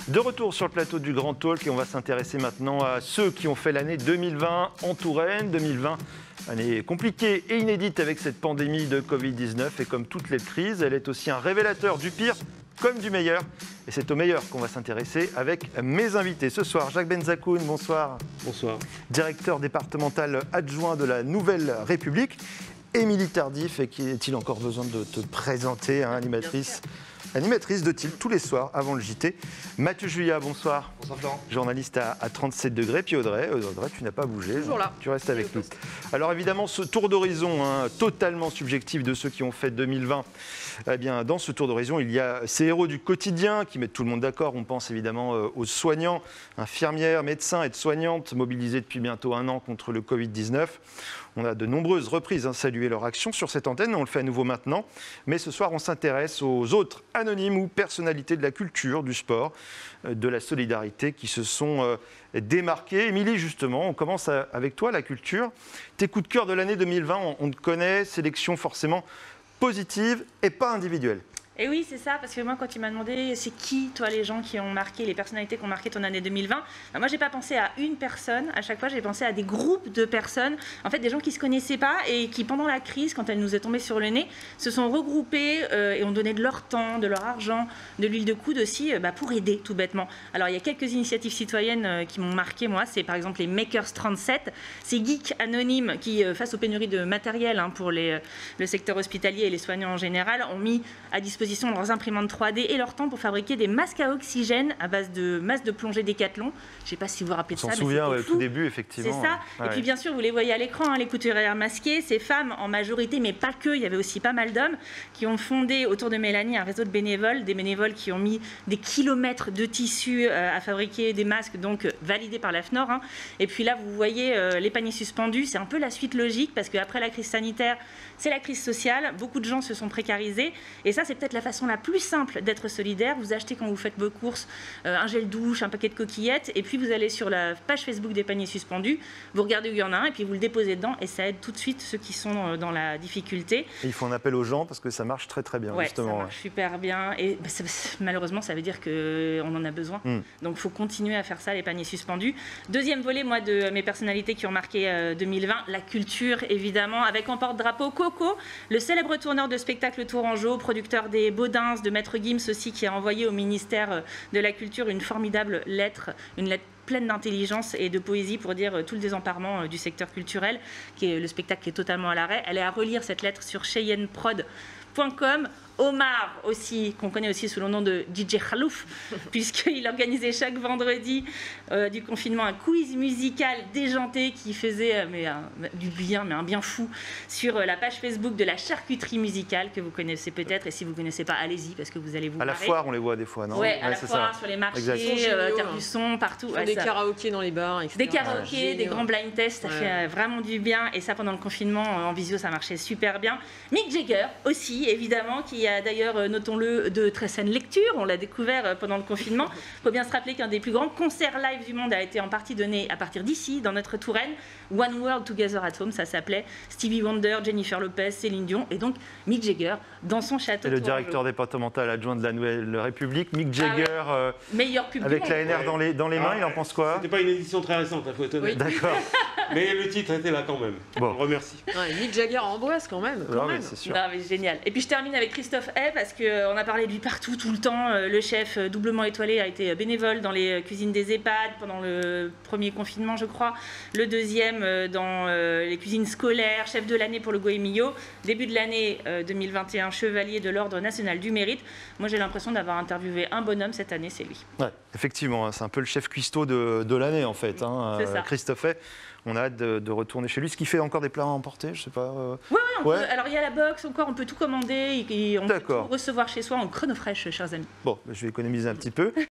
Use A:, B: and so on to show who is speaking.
A: De retour sur le plateau du Grand Talk et on va s'intéresser maintenant à ceux qui ont fait l'année 2020 en Touraine. 2020, année compliquée et inédite avec cette pandémie de Covid-19 et comme toutes les crises, elle est aussi un révélateur du pire comme du meilleur. Et c'est au meilleur qu'on va s'intéresser avec mes invités. Ce soir, Jacques Benzakoun, bonsoir.
B: Bonsoir.
A: Directeur départemental adjoint de la Nouvelle République. Émilie Tardif, et qui est-il encore besoin de te présenter, animatrice de Tilt tous les soirs avant le JT. Mathieu Juillat, bonsoir.
B: Bonsoir Florent.
A: Journaliste à 37 degrés. Puis Audrey, tu n'as pas bougé.
C: Toujours là.
A: Tu restes avec nous. Alors évidemment, ce tour d'horizon totalement subjectif de ceux qui ont fait 2020, eh bien, dans ce tour d'horizon, il y a ces héros du quotidien qui mettent tout le monde d'accord. On pense évidemment aux soignants, infirmières, médecins, aides-soignantes mobilisés depuis bientôt 1 an contre le Covid-19. On a de nombreuses reprises salué leur action sur cette antenne, on le fait à nouveau maintenant. Mais ce soir, on s'intéresse aux autres anonymes ou personnalités de la culture, du sport, de la solidarité qui se sont démarqués. Émilie, justement, on commence avec toi, la culture. Tes coups de cœur de l'année 2020, on te connaît, sélection forcément positive et pas individuelle.
C: Et oui, c'est ça, parce que moi, quand il m'a demandé c'est qui, toi, les gens qui ont marqué, les personnalités qui ont marqué ton année 2020, ben moi, j'ai pas pensé à une personne. À chaque fois, j'ai pensé à des groupes de personnes, en fait, des gens qui se connaissaient pas et qui, pendant la crise, quand elle nous est tombée sur le nez, se sont regroupés et ont donné de leur temps, de leur argent, de l'huile de coude aussi, pour aider, tout bêtement. Alors, il y a quelques initiatives citoyennes qui m'ont marqué, moi. C'est par exemple les Makers 37, ces geeks anonymes qui, face aux pénuries de matériel pour le secteur hospitalier et les soignants en général, ont mis à disposition leurs imprimantes 3D et leur temps pour fabriquer des masques à oxygène à base de masques de plongée Décathlon. Je ne sais pas si vous vous rappelez de ça.
A: On s'en souvient au tout début, effectivement.
C: C'est ça.
A: Ouais.
C: Et puis bien sûr, vous les voyez à l'écran, les couturières masquées, ces femmes en majorité, mais pas que, il y avait aussi pas mal d'hommes qui ont fondé autour de Mélanie un réseau de bénévoles, des bénévoles qui ont mis des kilomètres de tissus à fabriquer des masques, donc validés par la FNOR. Et puis là, vous voyez les paniers suspendus, c'est un peu la suite logique parce qu'après la crise sanitaire, c'est la crise sociale, beaucoup de gens se sont précarisés et ça c'est peut-être la façon la plus simple d'être solidaire. Vous achetez quand vous faites vos courses un gel douche, un paquet de coquillettes et puis vous allez sur la page Facebook des paniers suspendus, vous regardez où il y en a un et puis vous le déposez dedans et ça aide tout de suite ceux qui sont dans la difficulté.
A: Et il faut un appel aux gens parce que ça marche très très bien, justement.
C: Ça marche super bien et malheureusement ça veut dire qu'on en a besoin. Donc il faut continuer à faire ça, les paniers suspendus. Deuxième volet, moi, de mes personnalités qui ont marqué 2020, la culture évidemment, avec en porte-drapeau Coco, le célèbre tourneur de spectacle tourangeau, producteur des Baudins, de Maître Gims aussi, qui a envoyé au ministère de la Culture une formidable lettre, une lettre pleine d'intelligence et de poésie pour dire tout le désemparement du secteur culturel, qui est le spectacle qui est totalement à l'arrêt. Elle est à relire cette lettre sur cheyenneprod.com. Omar aussi, qu'on connaît aussi sous le nom de DJ Khalouf, puisqu'il organisait chaque vendredi du confinement un quiz musical déjanté qui faisait du bien, mais un bien fou, sur la page Facebook de la charcuterie musicale que vous connaissez peut-être, et si vous ne connaissez pas, allez-y parce que vous allez vous marrer.
A: À la foire, on les voit des fois, non?
C: Oui, à la foire, sur les marchés, terre du son, partout.
D: Des karaokés dans les bars, etc.
C: Des karaokés, des grands blind tests, ça fait vraiment du bien, et ça pendant le confinement, en visio, ça marchait super bien. Mick Jagger aussi, évidemment, qui a d'ailleurs, notons-le, de très saine lecture. On l'a découvert pendant le confinement. Il faut bien se rappeler qu'un des plus grands concerts live du monde a été en partie donné à partir d'ici, dans notre Touraine. One World Together at Home, ça s'appelait. Stevie Wonder, Jennifer Lopez, Céline Dion et donc Mick Jagger dans son château.
A: Et le directeur départemental adjoint de la Nouvelle République, Mick Jagger,
C: meilleur public
A: avec l'ANR dans les mains, il en pense quoi?
B: C'était pas une édition très récente, il faut être honnête.
C: Oui.
A: D'accord.
B: Mais le titre était là quand même. Bon. On le remercie.
D: Mick Jagger en boisse quand même.
A: Mais c'est sûr.
C: Non, mais génial. Et puis je termine avec Christophe Hay parce qu'on a parlé de lui partout, tout le temps. Le chef doublement étoilé a été bénévole dans les cuisines des EHPAD pendant le premier confinement, je crois. Le deuxième dans les cuisines scolaires, chef de l'année pour le Goemio. Début de l'année 2021, chevalier de l'Ordre national du mérite. Moi, j'ai l'impression d'avoir interviewé un bonhomme cette année, c'est lui.
A: Ouais, effectivement, c'est un peu le chef cuistot de l'année en fait.
C: C'est ça.
A: Christophe Hay. On a hâte de retourner chez lui. Ce qui fait encore des plats à emporter, je sais pas.
C: Oui, alors il y a la box encore, on peut tout commander et on peut tout recevoir chez soi en chronofresh, chers amis.
A: Bon, je vais économiser un petit peu.